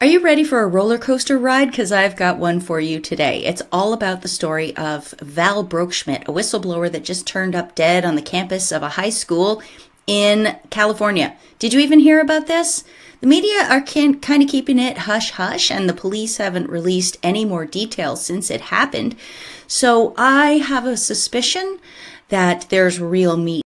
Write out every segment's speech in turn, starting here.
Are you ready for a roller coaster ride? Because I've got one for you today. It's all about the story of Val Brookschmidt, a whistleblower that just turned up dead on the campus of a high school in California. Did you even hear about this? The media are kind of keeping it hush-hush, and the police haven't released any more details since it happened. So I have a suspicion that there's real meat.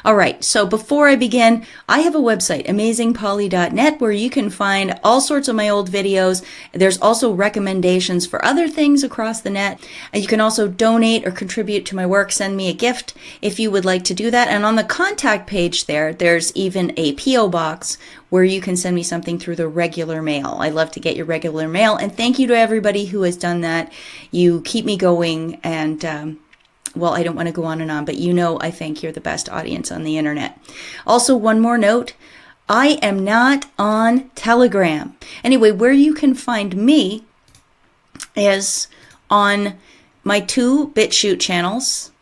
All right, so before I begin, I have a website, amazingpolly.net, where you can find all sorts of my old videos. There's also recommendations for other things across the net. And you can also donate or contribute to my work, send me a gift if you would like to do that. And on the contact page there's even a P.O. box where you can send me something through the regular mail. I love to get your regular mail, and thank you to everybody who has done that. You keep me going, and well, I don't want to go on and on, but I think you're the best audience on the internet. Also, one more note, I am not on Telegram. Anyway, where you can find me is on my two BitChute channels.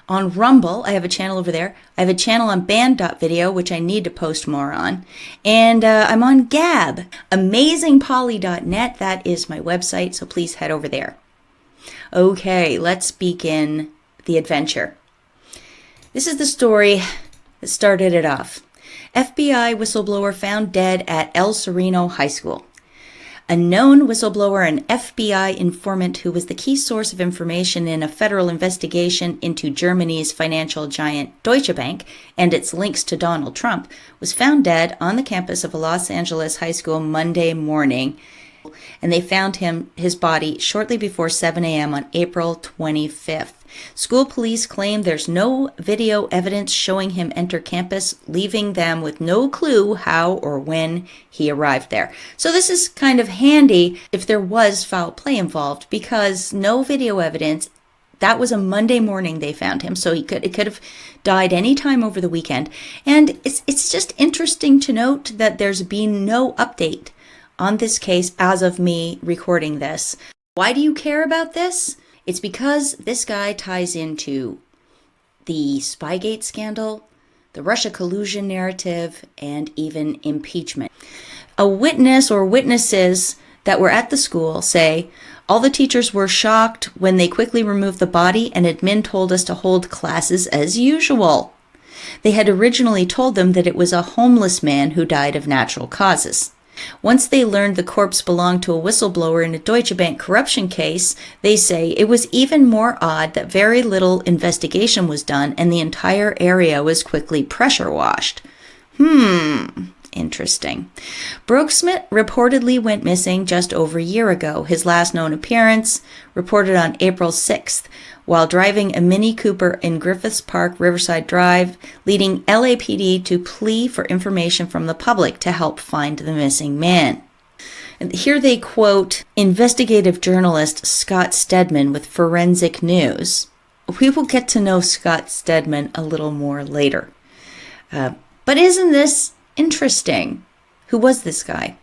On Rumble, I have a channel over there. I have a channel on band.video, which I need to post more on. And I'm on Gab, amazingpolly.net. That is my website, so please head over there. Okay, let's begin the adventure. This is the story that started it off. FBI whistleblower found dead at El Sereno High School. A known whistleblower, an FBI informant who was the key source of information in a federal investigation into Germany's financial giant Deutsche Bank and its links to Donald Trump, was found dead on the campus of a Los Angeles high school Monday morning, and they found his body shortly before 7 a.m. on April 25th. School police claim there's no video evidence showing him enter campus, leaving them with no clue how or when he arrived there. So this is kind of handy if there was foul play involved, because no video evidence. That was a Monday morning they found him, so it could have died any time over the weekend. And it's just interesting to note that there's been no update on this case as of me recording this. Why do you care about this? It's because this guy ties into the Spygate scandal, the Russia collusion narrative, and even impeachment. A witness or witnesses that were at the school say, all the teachers were shocked when they quickly removed the body, and admin told us to hold classes as usual. They had originally told them that it was a homeless man who died of natural causes. Once they learned the corpse belonged to a whistleblower in a Deutsche Bank corruption case, they say it was even more odd that very little investigation was done and the entire area was quickly pressure washed. Interesting. Brookschmidt reportedly went missing just over a year ago. His last known appearance reported on April 6th while driving a Mini Cooper in Griffiths Park, Riverside Drive, leading LAPD to plea for information from the public to help find the missing man. And here they quote investigative journalist Scott Stedman with Forensic News. We will get to know Scott Stedman a little more later. But isn't this interesting? Who was this guy?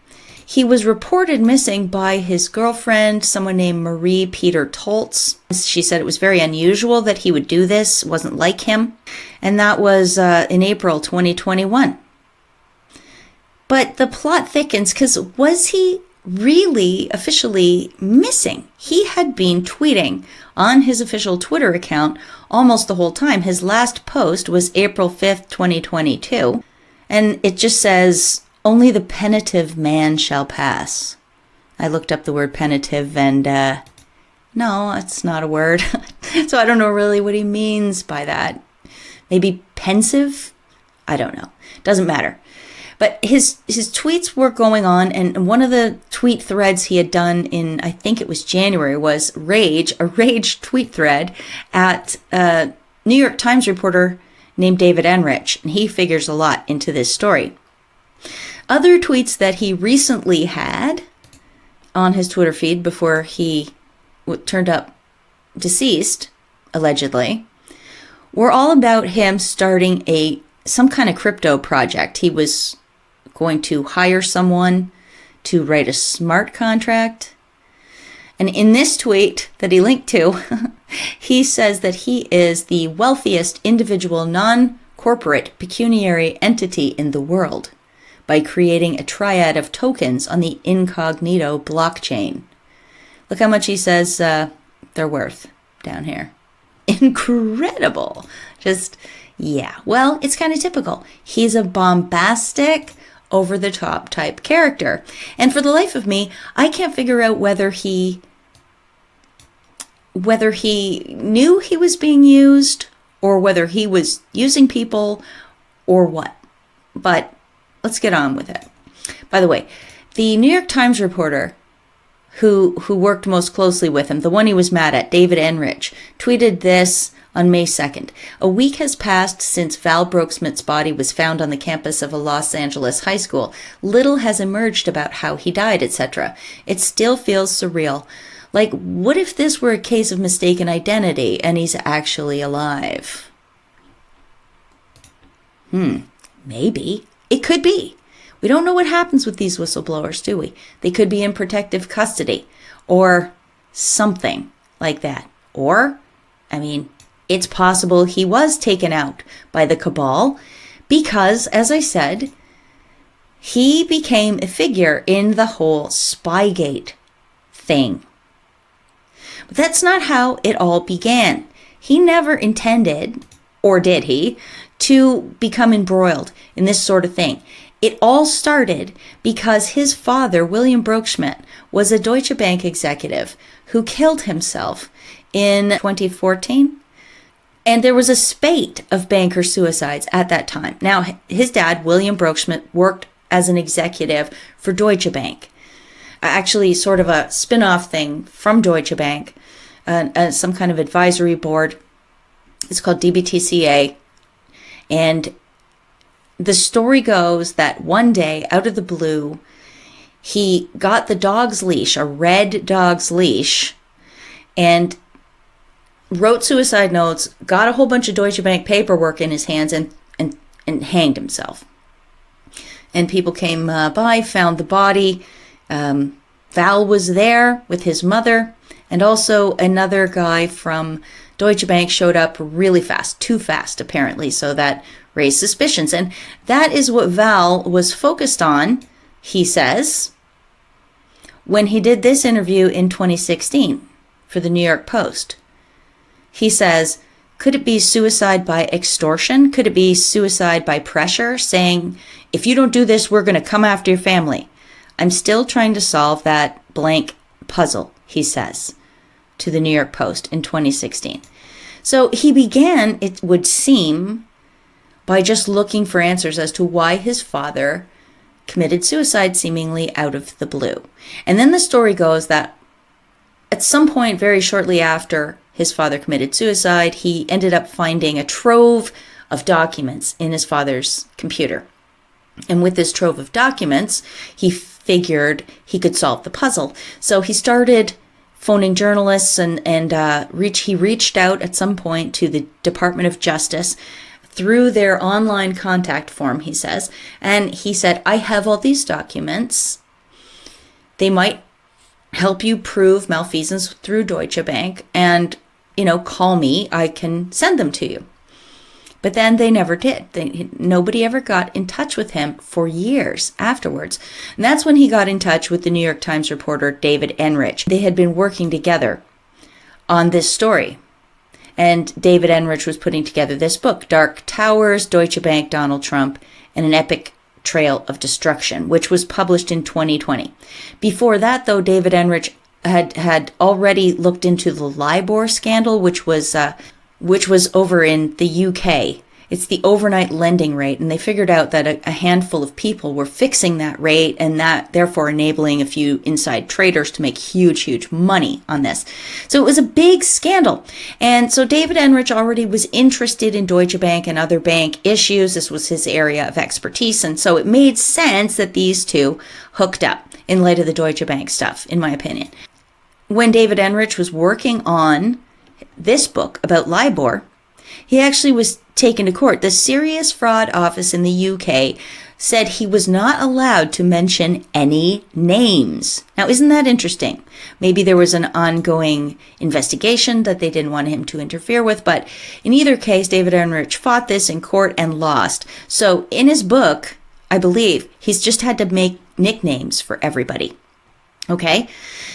He was reported missing by his girlfriend, someone named Marie Peter Toltz. She said it was very unusual that he would do this, wasn't like him. And that was in April 2021. But the plot thickens, because was he really officially missing? He had been tweeting on his official Twitter account almost the whole time. His last post was April 5th, 2022. And it just says, only the penitent man shall pass. I looked up the word penitent, and no, it's not a word. So I don't know really what he means by that. Maybe pensive? I don't know. Doesn't matter. But his tweets were going on, and one of the tweet threads he had done in, I think it was January, was a rage tweet thread at a New York Times reporter named David Enrich, and he figures a lot into this story. Other tweets that he recently had on his Twitter feed before he turned up deceased, allegedly, were all about him starting some kind of crypto project. He was going to hire someone to write a smart contract. And in this tweet that he linked to, he says that he is the wealthiest individual non-corporate pecuniary entity in the world. by creating a triad of tokens on the incognito blockchain. Look how much he says they're worth down here. Incredible. Just, yeah. Well, it's kind of typical. He's a bombastic, over-the-top type character. And for the life of me, I can't figure out whether he knew he was being used or whether he was using people or what. But let's get on with it. By the way, the New York Times reporter who worked most closely with him, the one he was mad at, David Enrich, tweeted this on May 2nd. A week has passed since Val Brookschmidt's body was found on the campus of a Los Angeles high school. Little has emerged about how he died, etc. It still feels surreal. Like, what if this were a case of mistaken identity and he's actually alive? Maybe. It could be. We don't know what happens with these whistleblowers, do we? They could be in protective custody or something like that. Or, it's possible he was taken out by the cabal because, as I said, he became a figure in the whole Spygate thing. But that's not how it all began. He never intended, or did he, to become embroiled in this sort of thing. It all started because his father, William Brookschmidt, was a Deutsche Bank executive who killed himself in 2014. And there was a spate of banker suicides at that time. Now, his dad, William Brookschmidt, worked as an executive for Deutsche Bank. Actually, sort of a spin-off thing from Deutsche Bank, some kind of advisory board. It's called DBTCA. And the story goes that one day, out of the blue, he got the dog's leash, a red dog's leash, and wrote suicide notes, got a whole bunch of Deutsche Bank paperwork in his hands, and hanged himself. And people came by, found the body. Val was there with his mother, and also another guy from Deutsche Bank showed up really fast, too fast apparently, so that raised suspicions. And that is what Val was focused on, he says, when he did this interview in 2016 for the New York Post. He says, could it be suicide by extortion? Could it be suicide by pressure, saying, if you don't do this, we're going to come after your family? I'm still trying to solve that blank puzzle, he says, to the New York Post in 2016. So he began, it would seem, by just looking for answers as to why his father committed suicide seemingly out of the blue. And then the story goes that at some point very shortly after his father committed suicide, he ended up finding a trove of documents in his father's computer. And with this trove of documents, he figured he could solve the puzzle. So he started phoning journalists and he reached out at some point to the Department of Justice through their online contact form, he says. And he said, I have all these documents. They might help you prove malfeasance through Deutsche Bank, and, call me. I can send them to you. But then they never did. Nobody ever got in touch with him for years afterwards. And that's when he got in touch with the New York Times reporter David Enrich. They had been working together on this story. And David Enrich was putting together this book, Dark Towers, Deutsche Bank, Donald Trump, and an Epic Trail of Destruction, which was published in 2020. Before that, though, David Enrich had already looked into the LIBOR scandal, which was over in the UK. It's the overnight lending rate, and they figured out that a handful of people were fixing that rate, and that therefore enabling a few inside traders to make huge, huge money on this. So it was a big scandal. And so David Enrich already was interested in Deutsche Bank and other bank issues. This was his area of expertise, and so it made sense that these two hooked up in light of the Deutsche Bank stuff, in my opinion. When David Enrich was working on this book about LIBOR, he actually was taken to court. The Serious Fraud Office in the UK said he was not allowed to mention any names. Now, isn't that interesting? Maybe there was an ongoing investigation that they didn't want him to interfere with, but in either case, David Enrich fought this in court and lost. So in his book I believe. He's just had to make nicknames for everybody. Okay?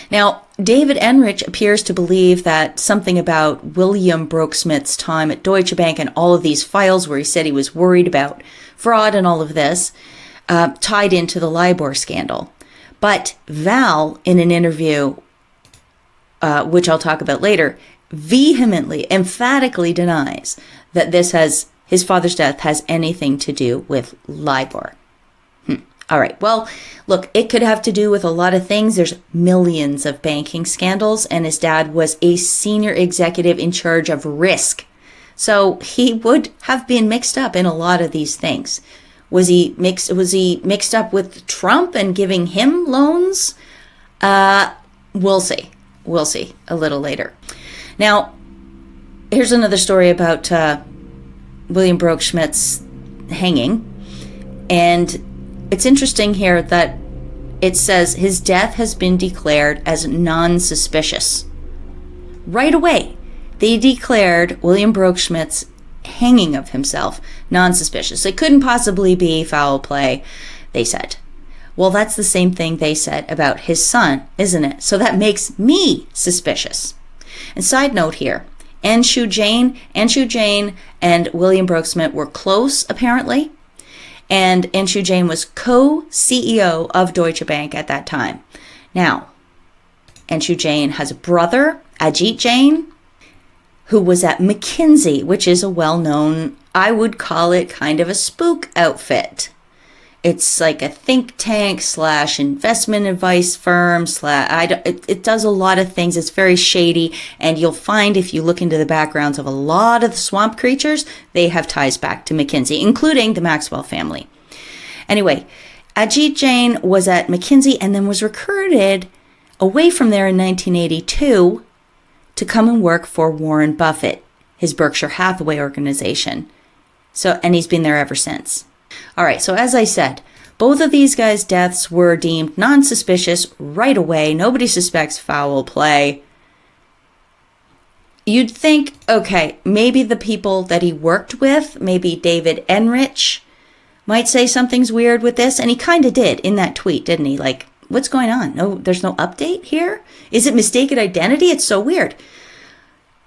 Now, David Enrich appears to believe that something about William Broeksmith's time at Deutsche Bank and all of these files where he said he was worried about fraud and all of this tied into the LIBOR scandal. But Val, in an interview, which I'll talk about later, vehemently, emphatically denies that his father's death has anything to do with LIBOR. All right. Well, look, it could have to do with a lot of things. There's millions of banking scandals, and his dad was a senior executive in charge of risk. So he would have been mixed up in a lot of these things. Was he mixed up with Trump and giving him loans? We'll see. We'll see a little later. Now, here's another story about William Broeksmith's hanging. And it's interesting here that it says his death has been declared as non-suspicious. Right away, they declared William Broeksmith's hanging of himself non-suspicious. It couldn't possibly be foul play, they said. Well, that's the same thing they said about his son, isn't it? So that makes me suspicious. And side note here, Anshu Jain and William Broeksmith were close, apparently. And Anshu Jain was co-CEO of Deutsche Bank at that time. Now, Anshu Jain has a brother, Ajit Jain, who was at McKinsey, which is a well-known, I would call it kind of a spook outfit. It's like a think tank / investment advice firm / it does a lot of things. It's very shady. And you'll find if you look into the backgrounds of a lot of the swamp creatures, they have ties back to McKinsey, including the Maxwell family. Anyway, Ajit Jain was at McKinsey and then was recruited away from there in 1982 to come and work for Warren Buffett, his Berkshire Hathaway organization. And he's been there ever since. All right, so as I said, both of these guys' deaths were deemed non-suspicious right away. Nobody suspects foul play. You'd think, okay, maybe the people that he worked with, maybe David Enrich, might say something's weird with this. And he kind of did in that tweet, didn't he? Like, what's going on? No, there's no update here? Is it mistaken identity? It's so weird.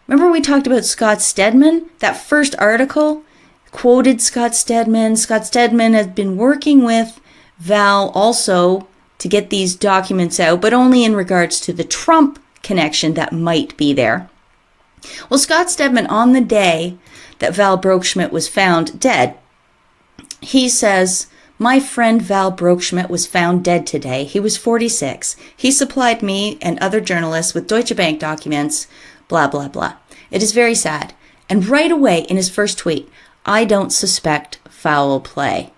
Remember we talked about Scott Stedman? That first article quoted Scott Stedman. Scott Stedman has been working with Val also to get these documents out, but only in regards to the Trump connection that might be there. Well, Scott Stedman, on the day that Val Broeksmith was found dead, he says, "My friend Val Broeksmith was found dead today. He was 46. He supplied me and other journalists with Deutsche Bank documents, blah, blah, blah. It is very sad." And right away in his first tweet, "I don't suspect foul play."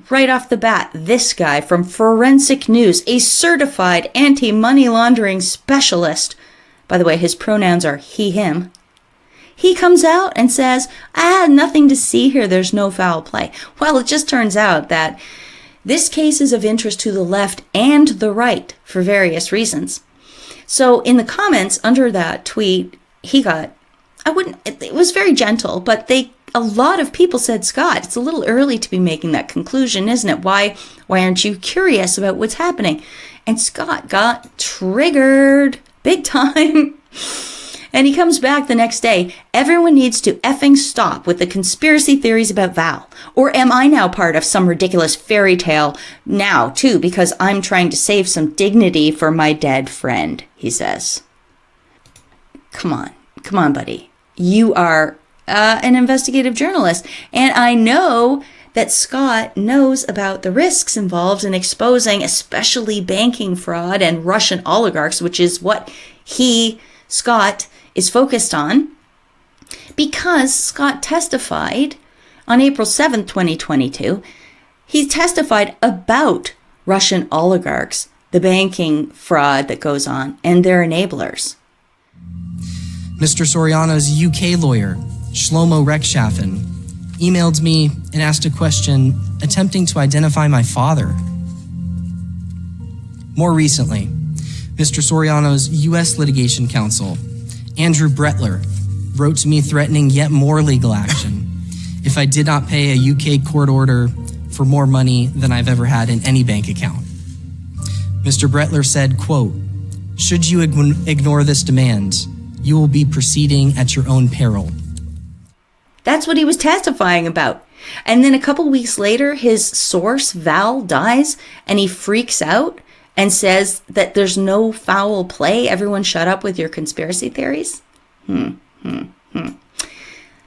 Right off the bat, this guy from Forensic News, a certified anti-money laundering specialist, by the way, his pronouns are he, him, he comes out and says, nothing to see here, there's no foul play. Well, it just turns out that this case is of interest to the left and the right for various reasons. So in the comments under that tweet, it was very gentle, but a lot of people said, "Scott, it's a little early to be making that conclusion, isn't it? Why aren't you curious about what's happening?" And Scott got triggered big time. And he comes back the next day. "Everyone needs to effing stop with the conspiracy theories about Val. Or am I now part of some ridiculous fairy tale now, too, because I'm trying to save some dignity for my dead friend," he says. Come on, buddy. You are an investigative journalist. And I know that Scott knows about the risks involved in exposing especially banking fraud and Russian oligarchs, which is what Scott, is focused on, because Scott testified on April 7th, 2022. He testified about Russian oligarchs, the banking fraud that goes on, and their enablers. Mr. Soriano's UK lawyer, Shlomo Rekschaffen, emailed me and asked a question attempting to identify my father. More recently, Mr. Soriano's U.S. litigation counsel, Andrew Bretler, wrote to me threatening yet more legal action if I did not pay a UK court order for more money than I've ever had in any bank account. Mr. Bretler said, quote, "Should you ignore this demand, you will be proceeding at your own peril." That's what he was testifying about. And then a couple weeks later, his source, Val, dies, and he freaks out and says that there's no foul play. Everyone shut up with your conspiracy theories.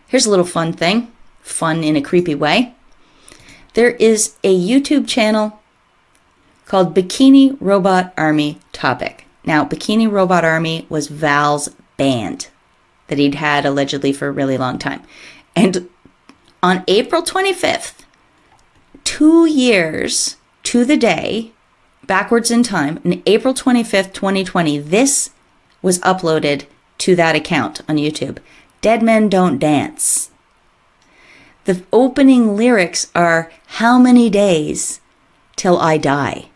Here's a little fun thing. Fun in a creepy way. There is a YouTube channel called Bikini Robot Army Topic. Now, Bikini Robot Army was Val's band that he'd had allegedly for a really long time. And on April 25th, 2 years to the day, backwards in time, on April 25th, 2020, this was uploaded to that account on YouTube. Dead Men Don't Dance. The opening lyrics are, "How many days till I die?"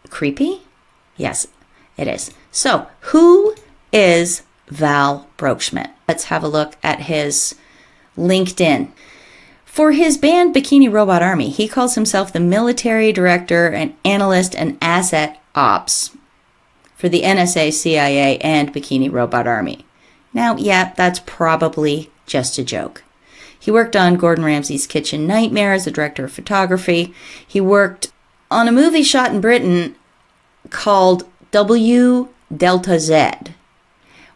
Creepy? Yes, it is. So, who is Val Broekschmidt? Let's have a look at his LinkedIn. For his band Bikini Robot Army, he calls himself the military director and analyst and asset ops for the NSA, CIA, and Bikini Robot Army. Now, yeah, that's probably just a joke. He worked on Gordon Ramsay's Kitchen Nightmare as the director of photography. He worked on a movie shot in Britain called W Delta Z,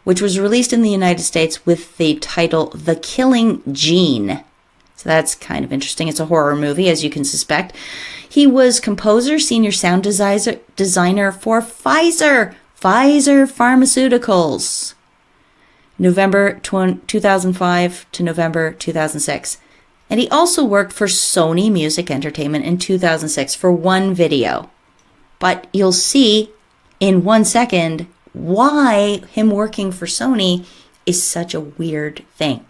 which was released in the United States with the title The Killing Gene. So that's kind of interesting. It's a horror movie, as you can suspect. He was composer, senior sound designer for Pfizer Pharmaceuticals, November 2005 to November 2006. And he also worked for Sony Music Entertainment in 2006 for one video. But you'll see in 1 second why him working for Sony is such a weird thing.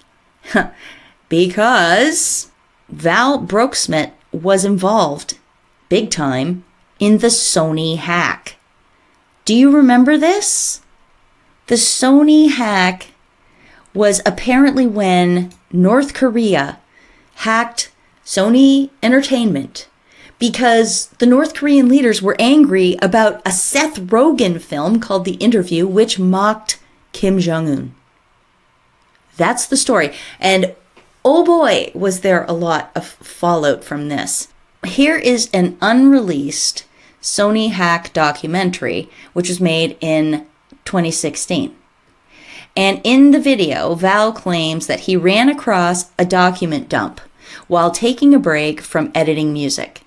Because Val Broekschmidt was involved big time in the Sony hack. Do you remember this? The Sony hack was apparently when North Korea hacked Sony Entertainment because the North Korean leaders were angry about a Seth Rogen film called The Interview, which mocked Kim Jong-un. That's the story. And oh boy, was there a lot of fallout from this. Here is an unreleased Sony hack documentary, which was made in 2016. And in the video, Val claims that he ran across a document dump while taking a break from editing music.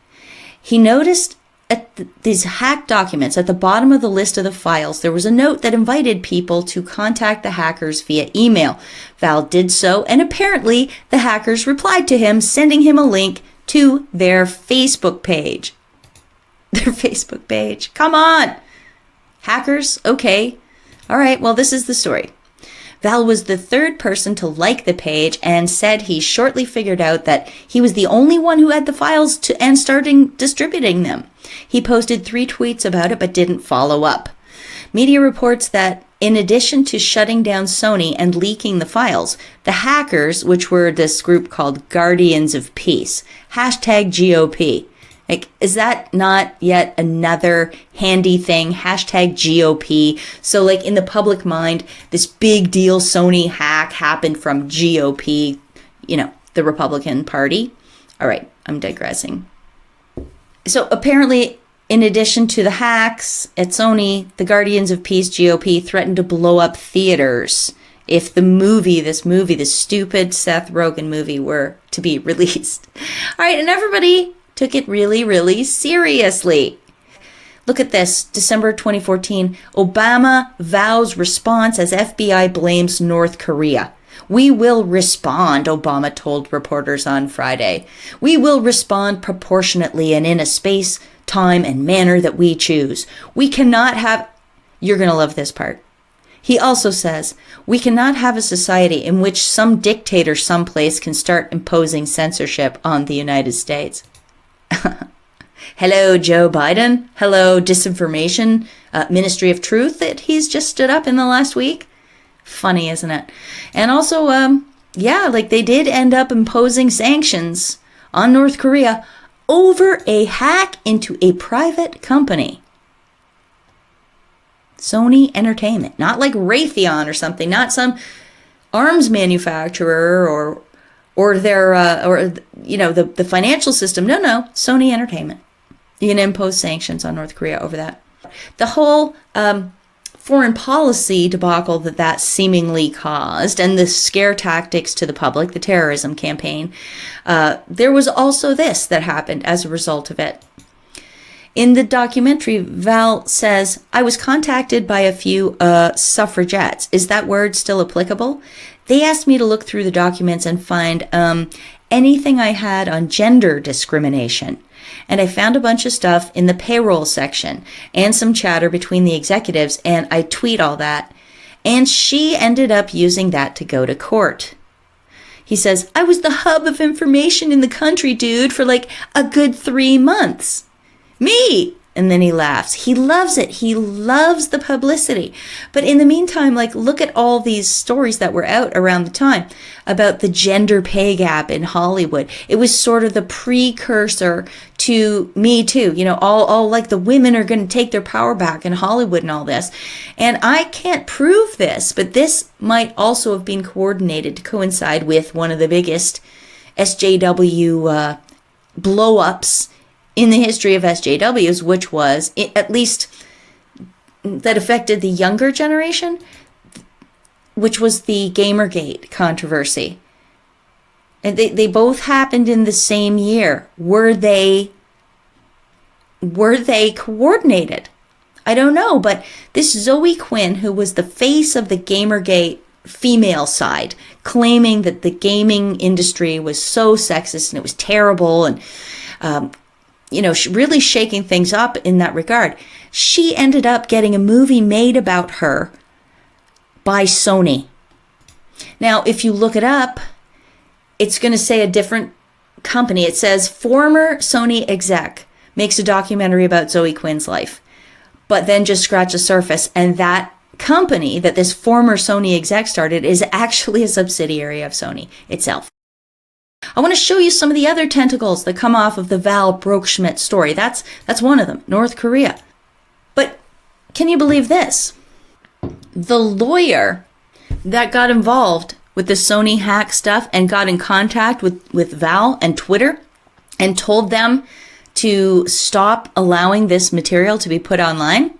He noticed at these hacked documents, at the bottom of the list of the files, there was a note that invited people to contact the hackers via email. Val did so, and apparently the hackers replied to him, sending him a link to their Facebook page. Their Facebook page. Come on! Hackers? Okay. All right, well, this is the story. Val was the third person to like the page and said he shortly figured out that he was the only one who had the files and started distributing them. He posted 3 tweets about it but didn't follow up. Media reports that in addition to shutting down Sony and leaking the files, the hackers, which were this group called Guardians of Peace, #GOP. Like, is that not yet another handy thing? #GOP. So, like, in the public mind, this big deal Sony hack happened from GOP, the Republican Party. All right, I'm digressing. So, apparently, in addition to the hacks at Sony, the Guardians of Peace, GOP, threatened to blow up theaters if this stupid Seth Rogen movie were to be released. All right, and everybody took it really, really seriously. Look at this. December 2014, Obama vows response as FBI blames North Korea. "We will respond," Obama told reporters on Friday. "We will respond proportionately and in a space, time, and manner that we choose. We cannot have..." You're going to love this part. He also says, "We cannot have a society in which some dictator someplace can start imposing censorship on the United States." Hello, Joe Biden. Hello, disinformation, Ministry of Truth that he's just stood up in the last week. Funny, isn't it? And also, they did end up imposing sanctions on North Korea over a hack into a private company. Sony Entertainment, not like Raytheon or something, not some arms manufacturer or their the financial system. No, Sony Entertainment. You can impose sanctions on North Korea over that. The whole foreign policy debacle that seemingly caused, and the scare tactics to the public, the terrorism campaign, there was also this that happened as a result of it. In the documentary, Val says, I was contacted by a few suffragettes. Is that word still applicable? They asked me to look through the documents and find anything I had on gender discrimination. And I found a bunch of stuff in the payroll section and some chatter between the executives, and I tweet all that. And she ended up using that to go to court. He says, I was the hub of information in the country, dude, for like a good 3 months. Me! And then he laughs. He loves it. He loves the publicity. But in the meantime, like, look at all these stories that were out around the time about the gender pay gap in Hollywood. It was sort of the precursor to Me Too. You know, all like the women are going to take their power back in Hollywood and all this. And I can't prove this, but this might also have been coordinated to coincide with one of the biggest SJW blow-ups in the history of SJWs, which was, at least that affected the younger generation, which was the Gamergate controversy. And they both happened in the same year. Were they coordinated? I don't know, but this Zoe Quinn, who was the face of the Gamergate female side, claiming that the gaming industry was so sexist and it was terrible and really shaking things up in that regard. She ended up getting a movie made about her by Sony. Now, if you look it up, it's going to say a different company. It says former Sony exec makes a documentary about Zoe Quinn's life, but then just scratch the surface. And that company that this former Sony exec started is actually a subsidiary of Sony itself. I want to show you some of the other tentacles that come off of the Val Brookschmidt story. That's one of them, North Korea. But can you believe this? The lawyer that got involved with the Sony hack stuff and got in contact with Val and Twitter and told them to stop allowing this material to be put online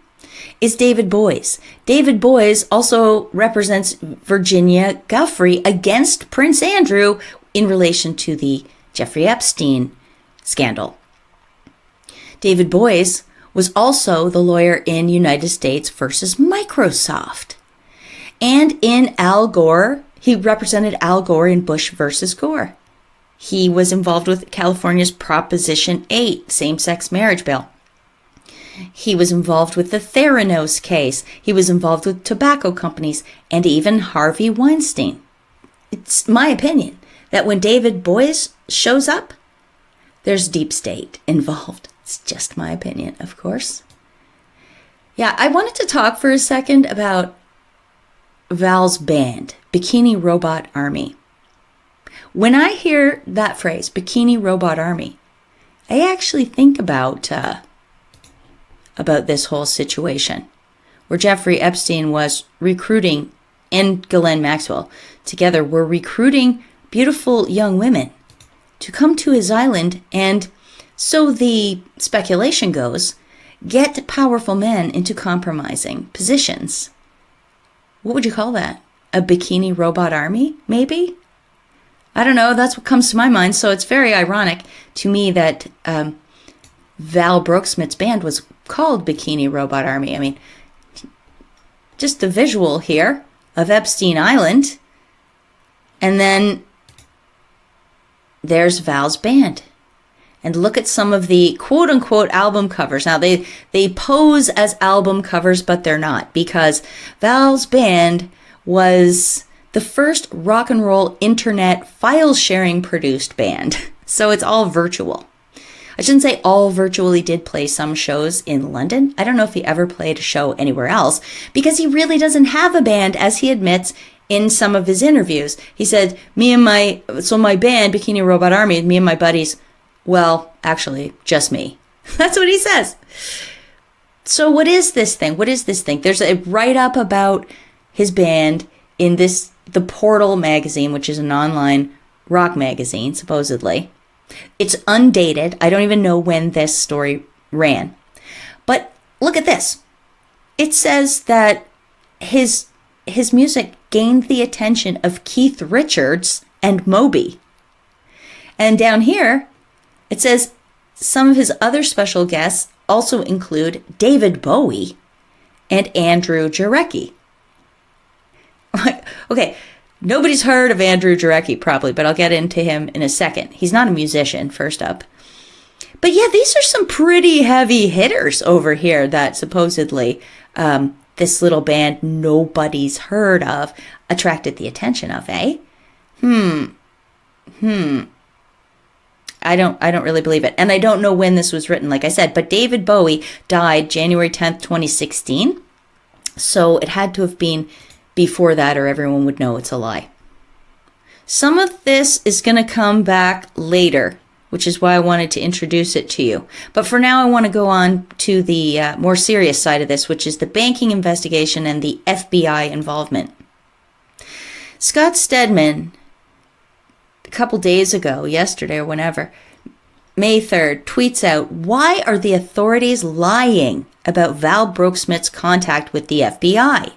is David Boies. David Boies also represents Virginia Giuffre against Prince Andrew in relation to the Jeffrey Epstein scandal. David Boies was also the lawyer in United States versus Microsoft. And in Al Gore, he represented Al Gore in Bush versus Gore. He was involved with California's Proposition 8 same-sex marriage bill. He was involved with the Theranos case. He was involved with tobacco companies and even Harvey Weinstein. It's my opinion that when David Boies shows up, there's deep state involved. It's just my opinion, of course. Yeah, I wanted to talk for a second about Val's band, Bikini Robot Army. When I hear that phrase, Bikini Robot Army, I actually think about this whole situation where Jeffrey Epstein was recruiting, and Ghislaine Maxwell together were recruiting beautiful young women to come to his island and, so the speculation goes, get powerful men into compromising positions. What would you call that? A bikini robot army, maybe? I don't know. That's what comes to my mind. So it's very ironic to me that Val Brookschmidt's band was called Bikini Robot Army. I mean, just the visual here of Epstein Island, and then there's Val's band. And look at some of the quote-unquote album covers. Now, they pose as album covers, but they're not, because Val's band was the first rock and roll internet file-sharing produced band. So it's all virtual. I shouldn't say all virtual. He did play some shows in London. I don't know if he ever played a show anywhere else, because he really doesn't have a band, as he admits in some of his interviews. He said, my band, Bikini Robot Army, me and my buddies, well, actually, just me. That's what he says. So what is this thing? There's a write-up about his band in the Portal magazine, which is an online rock magazine, supposedly. It's undated. I don't even know when this story ran. But look at this. It says that his music gained the attention of Keith Richards and Moby. And down here, it says some of his other special guests also include David Bowie and Andrew Jarecki. Okay, nobody's heard of Andrew Jarecki probably, but I'll get into him in a second. He's not a musician, first up. But yeah, these are some pretty heavy hitters over here that supposedly this little band nobody's heard of attracted the attention of, eh? I don't really believe it. And I don't know when this was written, like I said, but David Bowie died January 10th, 2016. So it had to have been before that, or everyone would know it's a lie. Some of this is going to come back later, which is why I wanted to introduce it to you. But for now, I want to go on to the more serious side of this, which is the banking investigation and the FBI involvement. Scott Stedman, a couple days ago, yesterday or whenever, May 3rd, tweets out, "Why are the authorities lying about Val Broeksmith's contact with the FBI?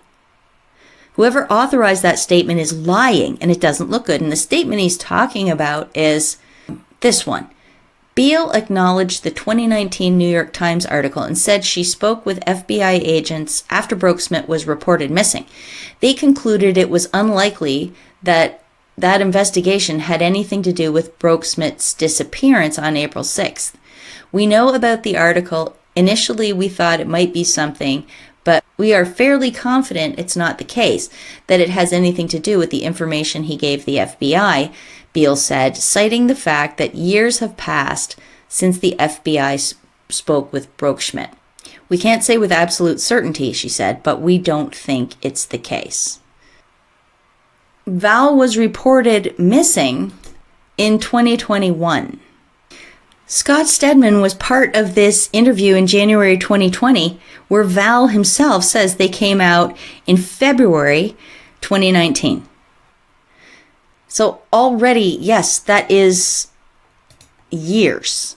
Whoever authorized that statement is lying, and it doesn't look good." And the statement he's talking about is this one. Beale acknowledged the 2019 New York Times article and said she spoke with FBI agents after Broeksmith was reported missing. They concluded it was unlikely that investigation had anything to do with Broeksmith's disappearance on April 6th. We know about the article. Initially, we thought it might be something, but we are fairly confident it's not the case, that it has anything to do with the information he gave the FBI, Beale said, citing the fact that years have passed since the FBI spoke with Broeksmith. We can't say with absolute certainty, she said, but we don't think it's the case. Val was reported missing in 2021. Scott Stedman was part of this interview in January 2020, where Val himself says they came out in February 2019. So already, yes, that is years.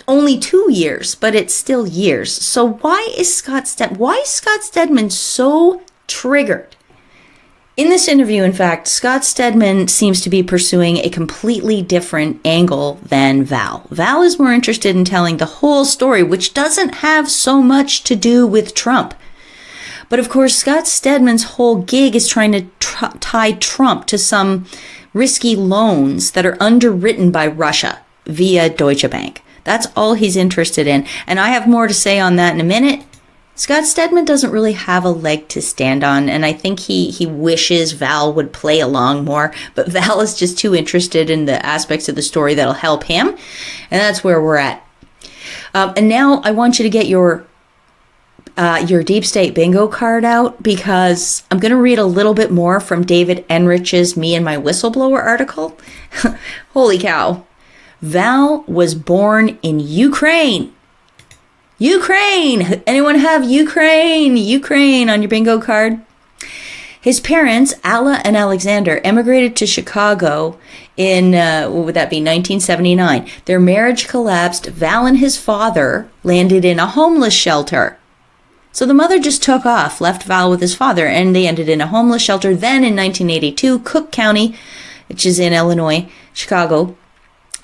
Only 2 years, but it's still years. So why is Scott Stedman so triggered? In this interview, in fact, Scott Stedman seems to be pursuing a completely different angle than Val. Val is more interested in telling the whole story, which doesn't have so much to do with Trump. But of course, Scott Stedman's whole gig is trying to tie Trump to some risky loans that are underwritten by Russia via Deutsche Bank. That's all he's interested in. And I have more to say on that in a minute. Scott Stedman doesn't really have a leg to stand on, and I think he wishes Val would play along more, but Val is just too interested in the aspects of the story that'll help him, and that's where we're at. And now I want you to get your deep state bingo card out, because I'm going to read a little bit more from David Enrich's Me and My Whistleblower article. Holy cow. Val was born in Ukraine. Ukraine! Anyone have Ukraine on your bingo card? His parents, Alla and Alexander, emigrated to Chicago in, what would that be, 1979. Their marriage collapsed. Val and his father landed in a homeless shelter. So the mother just took off, left Val with his father, and they ended in a homeless shelter. Then in 1982, Cook County, which is in Illinois, Chicago,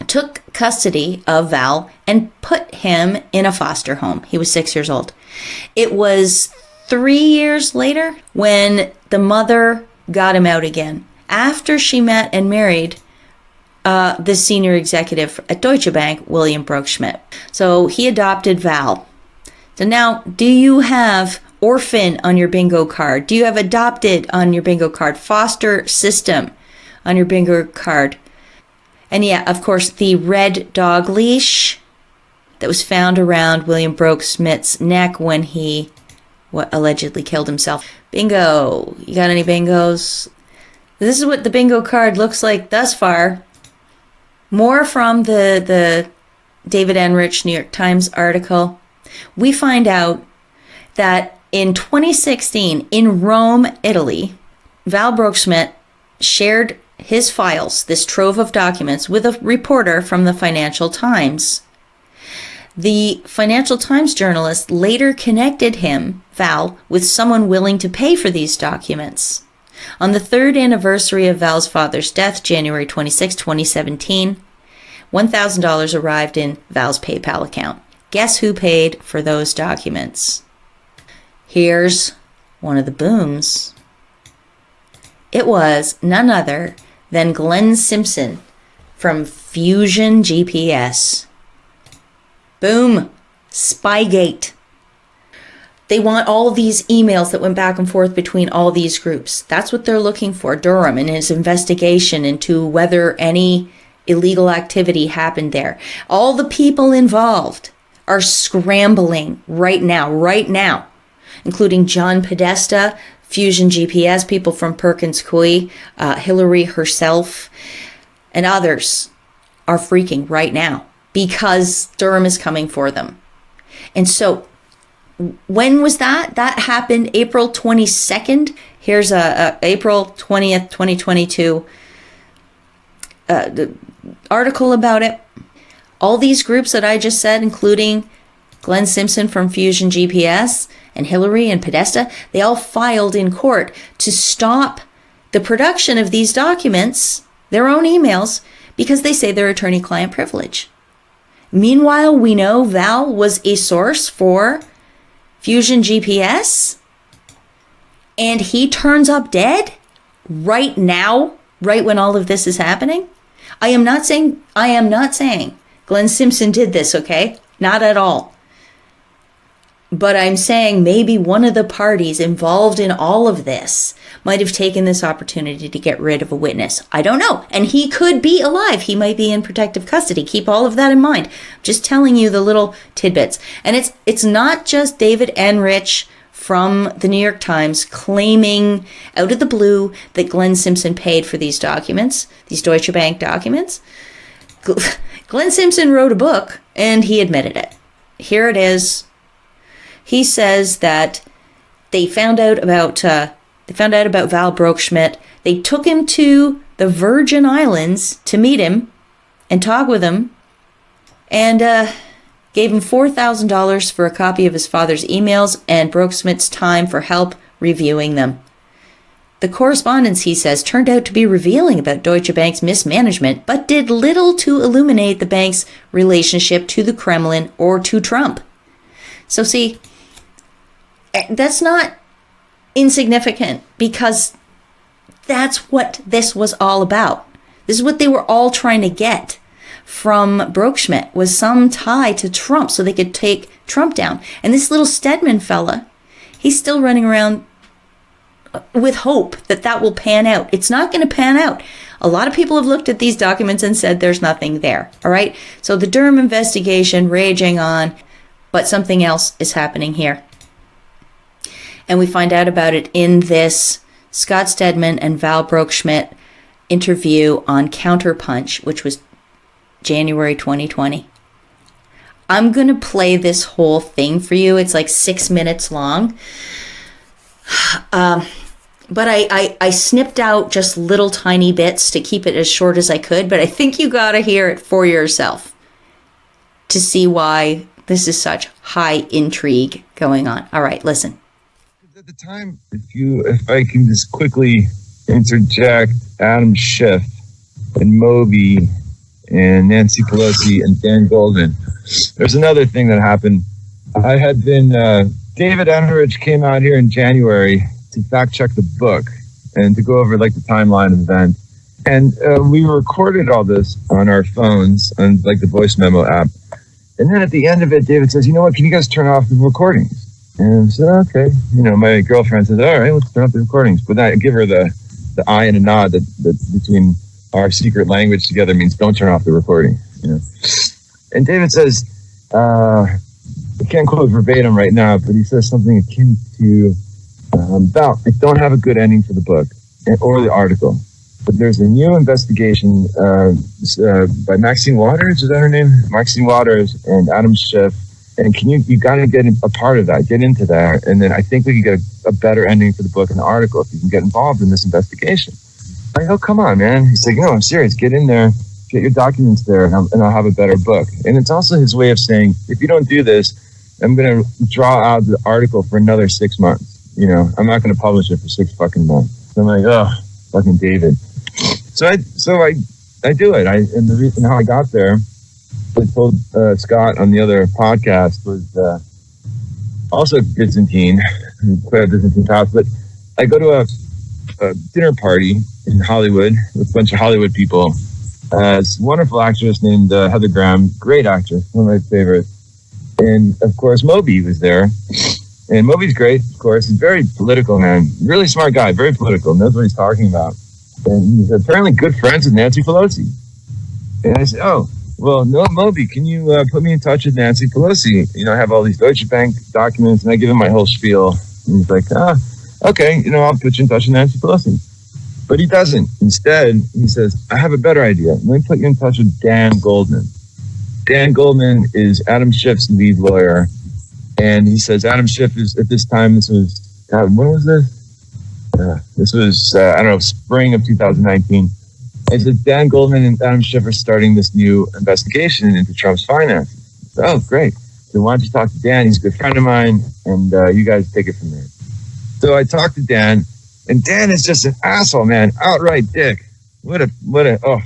took custody of Val and put him in a foster home. He was 6 years old. It was 3 years later when the mother got him out again, after she met and married the senior executive at Deutsche Bank, William Broeksmith. So he adopted Val. So now, do you have orphan on your bingo card? Do you have adopted on your bingo card? Foster system on your bingo card? And yeah, of course, the red dog leash that was found around William Broeksmith's neck when he allegedly killed himself. Bingo. You got any bingos? This is what the bingo card looks like thus far. More from the David Enrich New York Times article. We find out that in 2016, in Rome, Italy, Val Brookschmidt shared his files, this trove of documents, with a reporter from the Financial Times. The Financial Times journalist later connected him, Val, with someone willing to pay for these documents. On the third anniversary of Val's father's death, January 26, 2017, $1,000 arrived in Val's PayPal account. Guess who paid for those documents? Here's one of the booms. It was none other than Glenn Simpson from Fusion GPS. Boom. Spygate. They want all these emails that went back and forth between all these groups. That's what they're looking for. Durham in his investigation into whether any illegal activity happened there. All the people involved are scrambling right now, including John Podesta, Fusion GPS, people from Perkins Coie, Hillary herself, and others are freaking right now because Durham is coming for them. And so when was that? That happened April 22nd. Here's a April 20th, 2022 the article about it. All these groups that I just said, including Glenn Simpson from Fusion GPS and Hillary and Podesta, they all filed in court to stop the production of these documents, their own emails, because they say they're attorney-client privilege. Meanwhile, we know Val was a source for Fusion GPS, and he turns up dead right now, right when all of this is happening. I am not saying Glenn Simpson did this, okay? Not at all. But I'm saying maybe one of the parties involved in all of this might have taken this opportunity to get rid of a witness. I don't know. And he could be alive. He might be in protective custody. Keep all of that in mind. Just telling you the little tidbits. And it's not just David Enrich from the New York Times claiming out of the blue that Glenn Simpson paid for these documents, these Deutsche Bank documents. Glenn Simpson wrote a book and he admitted it. Here it is. He says that they found out about Val Brookschmidt. They took him to the Virgin Islands to meet him and talk with him, and gave him $4,000 for a copy of his father's emails and Brookschmidt's time for help reviewing them. The correspondence, he says, turned out to be revealing about Deutsche Bank's mismanagement, but did little to illuminate the bank's relationship to the Kremlin or to Trump. So see, that's not insignificant, because that's what this was all about. This is what they were all trying to get from Brookschmidt, was some tie to Trump so they could take Trump down. And this little Stedman fella, he's still running around with hope that that will pan out. It's not going to pan out. A lot of people have looked at these documents and said there's nothing there. All right. So the Durham investigation raging on, but something else is happening here. And we find out about it in this Scott Stedman and Val Brookschmidt interview on Counterpunch, which was January 2020. I'm going to play this whole thing for you. It's like 6 minutes long. But I snipped out just little tiny bits to keep it as short as I could. But I think you got to hear it for yourself to see why this is such high intrigue going on. All right, listen. At the time, if I can just quickly interject, Adam Schiff and Moby and Nancy Pelosi and Dan Goldman. There's another thing that happened. I had been, David Enrich came out here in January to fact check the book and to go over like the timeline of events. And we recorded all this on our phones on like the voice memo app. And then at the end of it, David says, you know what, can you guys turn off the recordings? And I said, okay. You know, my girlfriend says, all right, let's turn off the recordings. But I give her the eye and a nod that between our secret language together means don't turn off the recording. You know? And David says, can't quote verbatim right now, but he says something akin to, Val, I don't have a good ending for the book or the article, but there's a new investigation by Maxine Waters, is that her name? Maxine Waters and Adam Schiff. And you got to get a part of that, get into that. And then I think we can get a better ending for the book and the article if you can get involved in this investigation. I'm like, oh, come on, man. He's like, no, I'm serious. Get in there, get your documents there, and I'll have a better book. And it's also his way of saying, if you don't do this, I'm going to draw out the article for another 6 months. You know, I'm not going to publish it for 6 fucking months. So I'm like, oh, fucking David. So I do it. And the reason how I got there, I told Scott on the other podcast, was also Byzantine, quite a Byzantine past, but I go to a dinner party in Hollywood with a bunch of Hollywood people. This wonderful actress named Heather Graham, great actress, one of my favorites. And of course, Moby was there. And Moby's great, of course. He's very political, man. Really smart guy, very political, knows what he's talking about. And he's apparently good friends with Nancy Pelosi. And I said, oh, well, no, Moby, can you put me in touch with Nancy Pelosi? You know, I have all these Deutsche Bank documents, and I give him my whole spiel. And he's like, okay, you know, I'll put you in touch with Nancy Pelosi. But he doesn't. Instead, he says, I have a better idea. Let me put you in touch with Dan Goldman. Dan Goldman is Adam Schiff's lead lawyer. And he says, Adam Schiff is, at this time, this was, God, when was this? This was, I don't know, spring of 2019. I said, Dan Goldman and Adam Schiff are starting this new investigation into Trump's finances. So, oh, great. So why don't you talk to Dan? He's a good friend of mine, and you guys take it from there. So I talked to Dan, and Dan is just an asshole, man. Outright dick. What a, oh.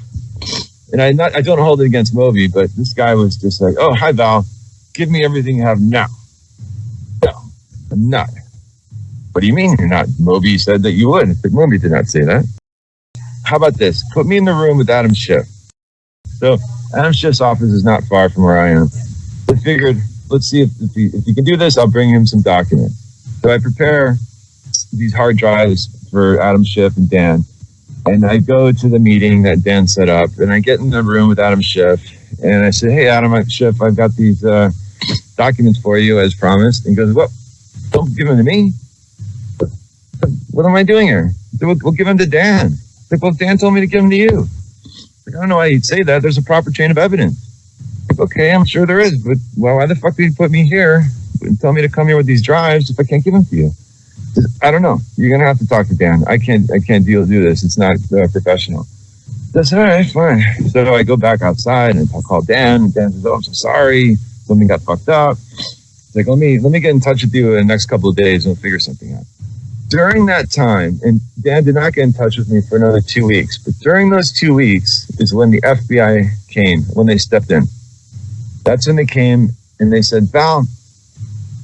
And I don't hold it against Moby, but this guy was just like, oh, hi, Val. Give me everything you have now. No, I'm not. What do you mean you're not? Moby said that you would. But Moby did not say that. How about this? Put me in the room with Adam Schiff. So Adam Schiff's office is not far from where I am. I figured, let's see if he can do this, I'll bring him some documents. So I prepare these hard drives for Adam Schiff and Dan. And I go to the meeting that Dan set up, and I get in the room with Adam Schiff. And I say, hey, Adam Schiff, I've got these documents for you as promised. And he goes, what? Don't give them to me. What am I doing here? We'll give them to Dan. Like, well, Dan told me to give them to you. Like, I don't know why you'd say that. There's a proper chain of evidence. Like, okay, I'm sure there is, but well, why the fuck did you put me here and tell me to come here with these drives if I can't give them to you? I don't know. You're gonna have to talk to Dan. I can't do this. It's not professional. That's all right, fine. So I go back outside and I call Dan. And Dan says, "Oh, I'm so sorry. Something got fucked up." It's like, let me get in touch with you in the next couple of days and we'll figure something out. During that time, and Dan did not get in touch with me for another 2 weeks, but during those 2 weeks is when the FBI came, when they stepped in. That's when they came and they said, Val,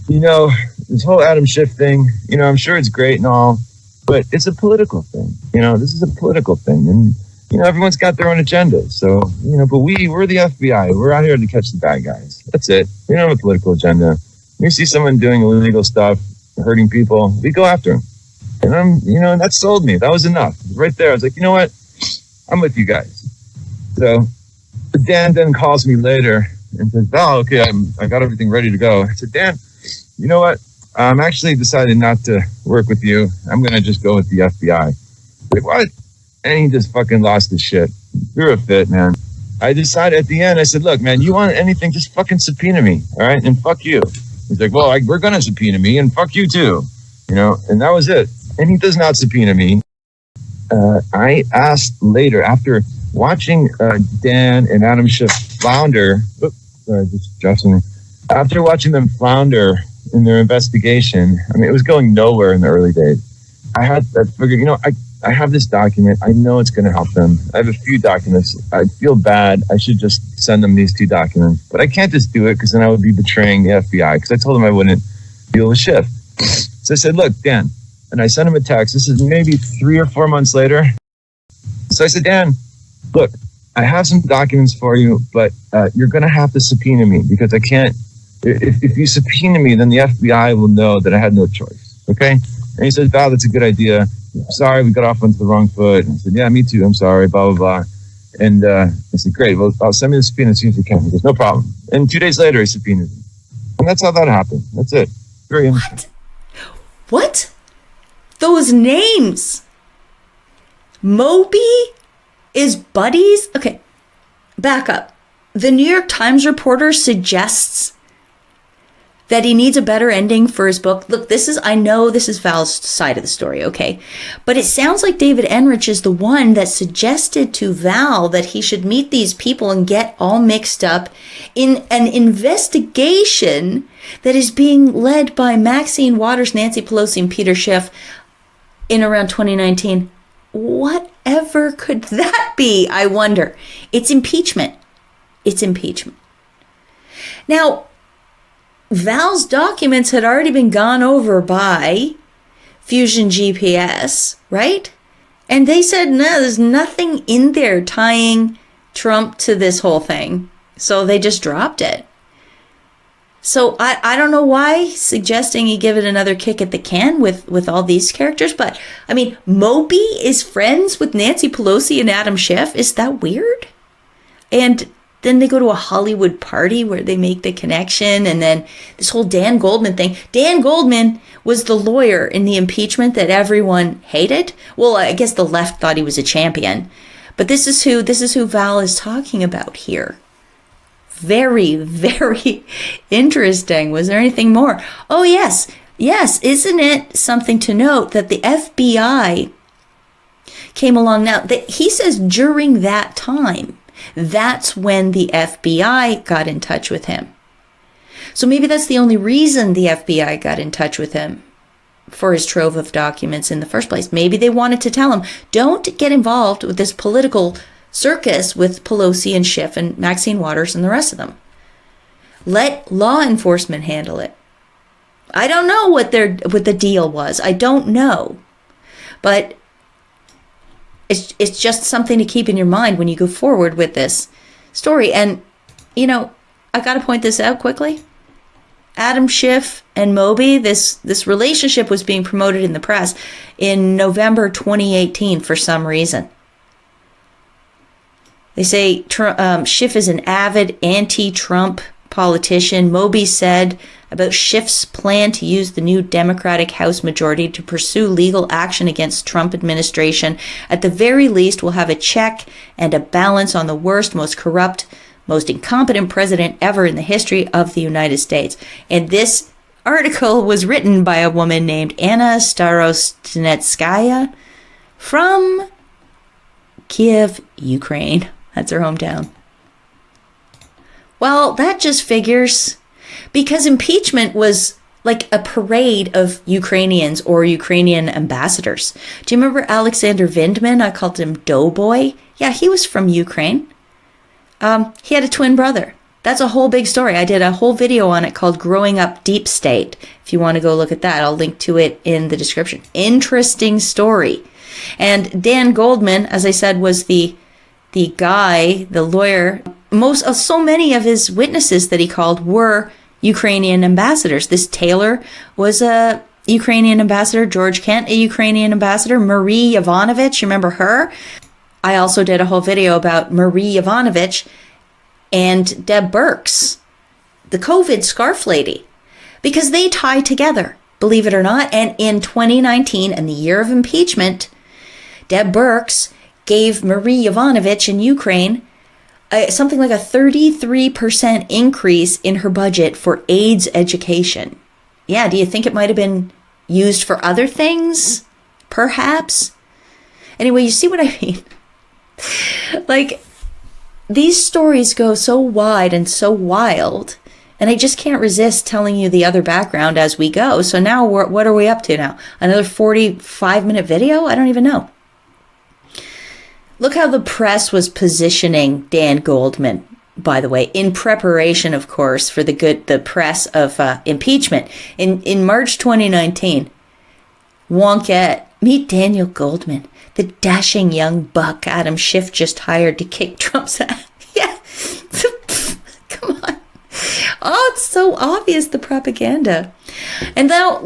you know, this whole Adam Schiff thing, you know, I'm sure it's great and all, but it's a political thing. You know, this is a political thing. And, you know, everyone's got their own agenda. So, you know, but we're the FBI. We're out here to catch the bad guys. That's it. We don't have a political agenda. We see someone doing illegal stuff, hurting people, we go after them. And that sold me. That was enough. Right there, I was like, you know what? I'm with you guys. So Dan then calls me later and says, oh, okay, I got everything ready to go. I said, Dan, you know what? I'm actually decided not to work with you. I'm going to just go with the FBI. Like, what? And he just fucking lost his shit. Threw a fit, man. I decided at the end, I said, look, man, you want anything, just fucking subpoena me, all right? And fuck you. He's like, well, we're going to subpoena me and fuck you too. You know, and that was it. And he does not subpoena me. I asked later, after watching Dan and Adam Schiff flounder, after watching them flounder in their investigation, I mean, it was going nowhere in the early days. I figured, you know, I have this document. I know it's going to help them. I have a few documents. I feel bad. I should just send them these 2 documents. But I can't just do it because then I would be betraying the FBI because I told them I wouldn't deal with Schiff. So I said, look, Dan, and I sent him a text. This is maybe 3 or 4 months later. So I said, Dan, look, I have some documents for you, but you're going to have to subpoena me because I can't. If you subpoena me, then the FBI will know that I had no choice. Okay? And he said, Val, that's a good idea. Sorry, we got off onto the wrong foot. And I said, yeah, me too. I'm sorry, blah, blah, blah. And I said, great. Well, I'll send me the subpoena as soon as you can. He goes, no problem. And 2 days later, he subpoenaed me. And that's how that happened. That's it. Very innocent. What? Those names. Moby is buddies? Okay, back up. The New York Times reporter suggests that he needs a better ending for his book. Look, I know this is Val's side of the story, okay? But it sounds like David Enrich is the one that suggested to Val that he should meet these people and get all mixed up in an investigation that is being led by Maxine Waters, Nancy Pelosi, and Peter Schiff in around 2019. Whatever could that be, I wonder? It's impeachment. It's impeachment. Now, Val's documents had already been gone over by Fusion GPS, right? And they said, no, there's nothing in there tying Trump to this whole thing. So they just dropped it. So I don't know why suggesting he give it another kick at the can with all these characters. But, I mean, Moby is friends with Nancy Pelosi and Adam Schiff. Is that weird? And then they go to a Hollywood party where they make the connection. And then this whole Dan Goldman thing. Dan Goldman was the lawyer in the impeachment that everyone hated. Well, I guess the left thought he was a champion. But this is who Val is talking about here. Very, very interesting. Was there anything more? Oh, yes. Yes. Isn't it something to note that the FBI came along now? He says during that time, that's when the FBI got in touch with him. So maybe that's the only reason the FBI got in touch with him for his trove of documents in the first place. Maybe they wanted to tell him, don't get involved with this political circus with Pelosi and Schiff and Maxine Waters and the rest of them. Let law enforcement handle it. I don't know what the deal was. I don't know. But it's just something to keep in your mind when you go forward with this story. And, you know, I got to point this out quickly. Adam Schiff and Moby, this relationship was being promoted in the press in November 2018 for some reason. They say Schiff is an avid anti-Trump politician. Moby said about Schiff's plan to use the new Democratic House majority to pursue legal action against Trump administration. At the very least, we'll have a check and a balance on the worst, most corrupt, most incompetent president ever in the history of the United States. And this article was written by a woman named Anna Starostinetskaya from Kiev, Ukraine. That's her hometown. Well, that just figures, because impeachment was like a parade of Ukrainians or Ukrainian ambassadors. Do you remember Alexander Vindman? I called him Doughboy. Yeah, he was from Ukraine. He had a twin brother. That's a whole big story. I did a whole video on it called Growing Up Deep State. If you want to go look at that, I'll link to it in the description. Interesting story. And Dan Goldman, as I said, was the guy, the lawyer. So many of his witnesses that he called were Ukrainian ambassadors. This Taylor was a Ukrainian ambassador, George Kent, a Ukrainian ambassador, Marie Yovanovitch, remember her? I also did a whole video about Marie Yovanovitch and Deb Burks, the COVID scarf lady, because they tie together, believe it or not. And in 2019, in the year of impeachment, Deb Burks gave Marie Yovanovitch in Ukraine something like a 33% increase in her budget for AIDS education. Yeah, do you think it might have been used for other things? Perhaps. Anyway, you see what I mean? Like, these stories go so wide and so wild, and I just can't resist telling you the other background as we go. So now, what are we up to now? Another 45-minute video? I don't even know. Look how the press was positioning Dan Goldman, by the way, in preparation, of course, for the press of impeachment. In March 2019, Wonkette, meet Daniel Goldman, the dashing young buck Adam Schiff just hired to kick Trump's ass. Yeah, come on. Oh, it's so obvious, the propaganda. And now,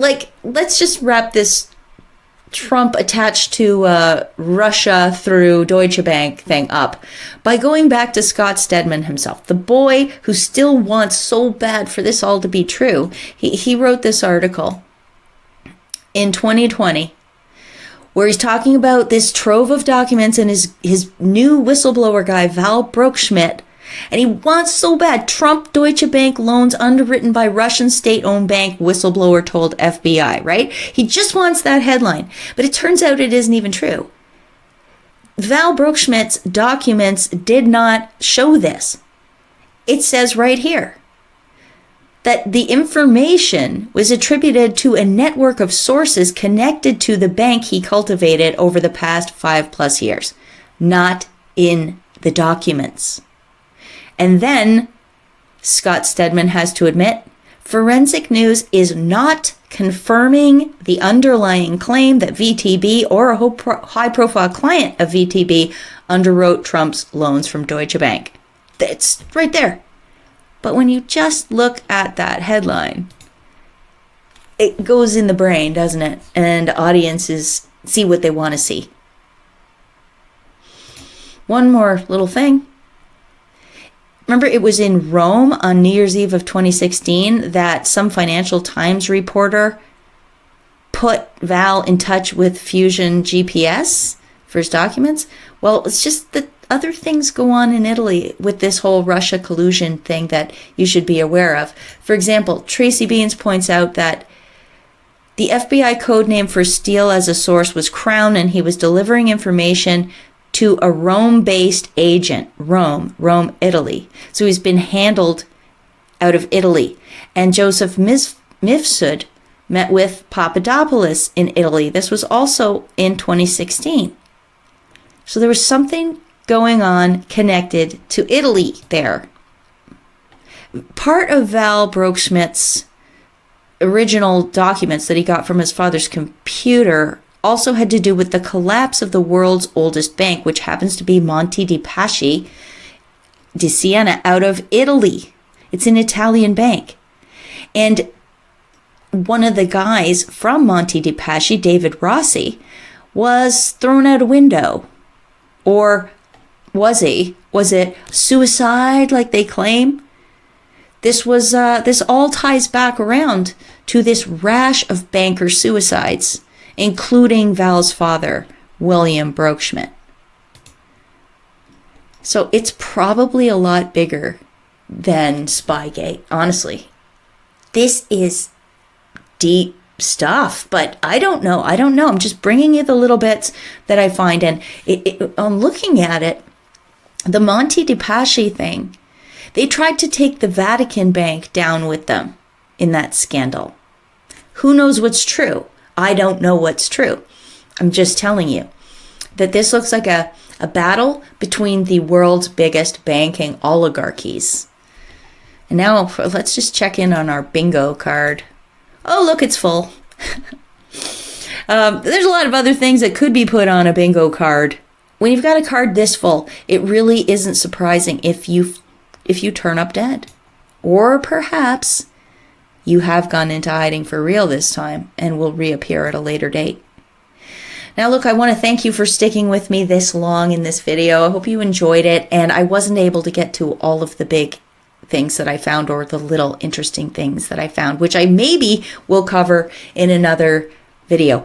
let's just wrap this Trump attached to Russia through Deutsche Bank thing up by going back to Scott Stedman himself, the boy who still wants so bad for this all to be true. He wrote this article in 2020 where he's talking about this trove of documents and his new whistleblower guy, Val Brookschmidt. And he wants so bad. Trump Deutsche Bank loans underwritten by Russian state-owned bank, whistleblower told FBI, right? He just wants that headline. But it turns out it isn't even true. Val Brookschmidt's documents did not show this. It says right here that the information was attributed to a network of sources connected to the bank he cultivated over the past 5+ years, not in the documents. And then Scott Stedman has to admit, forensic news is not confirming the underlying claim that VTB or a high-profile client of VTB underwrote Trump's loans from Deutsche Bank. It's right there. But when you just look at that headline, it goes in the brain, doesn't it? And audiences see what they want to see. One more little thing. Remember, it was in Rome on New Year's Eve of 2016 that some Financial Times reporter put Val in touch with Fusion GPS for his documents. Well, it's just that other things go on in Italy with this whole Russia collusion thing that you should be aware of. For example, Tracy Beans points out that the FBI code name for Steele as a source was Crown, and he was delivering information to a Rome-based agent, Rome, Italy. So he's been handled out of Italy. And Joseph Mifsud met with Papadopoulos in Italy. This was also in 2016. So there was something going on connected to Italy there. Part of Val Brookschmidt's original documents that he got from his father's computer also had to do with the collapse of the world's oldest bank, which happens to be Monte dei Paschi di Siena out of Italy. It's an Italian bank. And one of the guys from Monte dei Paschi, David Rossi, was thrown out a window. Or was he? Was it suicide like they claim? This all ties back around to this rash of banker suicides, including Val's father, William Brookschmidt. So it's probably a lot bigger than Spygate, honestly. This is deep stuff, but I don't know. I'm just bringing you the little bits that I find, and on looking at it, the Monte dei Paschi thing, they tried to take the Vatican Bank down with them in that scandal. Who knows what's true? I don't know what's true. I'm just telling you that this looks like a battle between the world's biggest banking oligarchies. And now let's just check in on our bingo card. Oh, look, it's full. There's a lot of other things that could be put on a bingo card. When you've got a card this full, it really isn't surprising if you turn up dead. Or perhaps you have gone into hiding for real this time and will reappear at a later date. Now, look, I want to thank you for sticking with me this long in this video. I hope you enjoyed it, and I wasn't able to get to all of the big things that I found or the little interesting things that I found, which I maybe will cover in another video.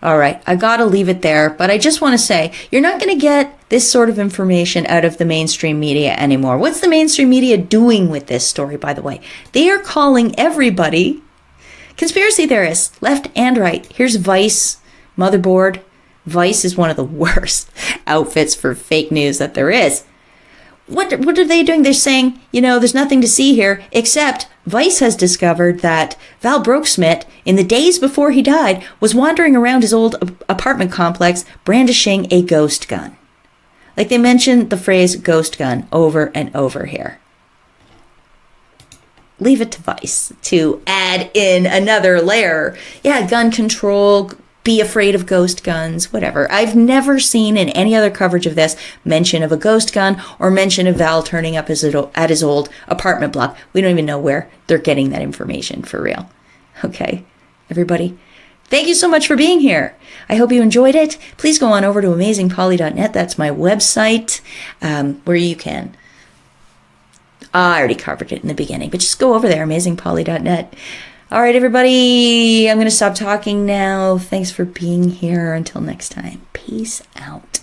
All right, I gotta leave it there, but I just want to say, you're not going to get this sort of information out of the mainstream media anymore. What's the mainstream media doing with this story, by the way? They are calling everybody conspiracy theorists, left and right. Here's Vice, Motherboard. Vice is one of the worst outfits for fake news that there is. What are they doing? They're saying, there's nothing to see here, except Vice has discovered that Val Brookschmidt, in the days before he died, was wandering around his old apartment complex brandishing a ghost gun. Like, they mentioned the phrase ghost gun over and over here. Leave it to Vice to add in another layer. Yeah, gun control, be afraid of ghost guns, whatever. I've never seen in any other coverage of this mention of a ghost gun or mention of Val turning up at his old apartment block. We don't even know where they're getting that information for real. Okay, everybody, Thank you so much for being here. I hope you enjoyed it. Please go on over to amazingpolly.net. That's my website, where you can... I already covered it in the beginning, but just go over there, amazingpolly.net. All right, everybody, I'm going to stop talking now. Thanks for being here. Until next time, peace out.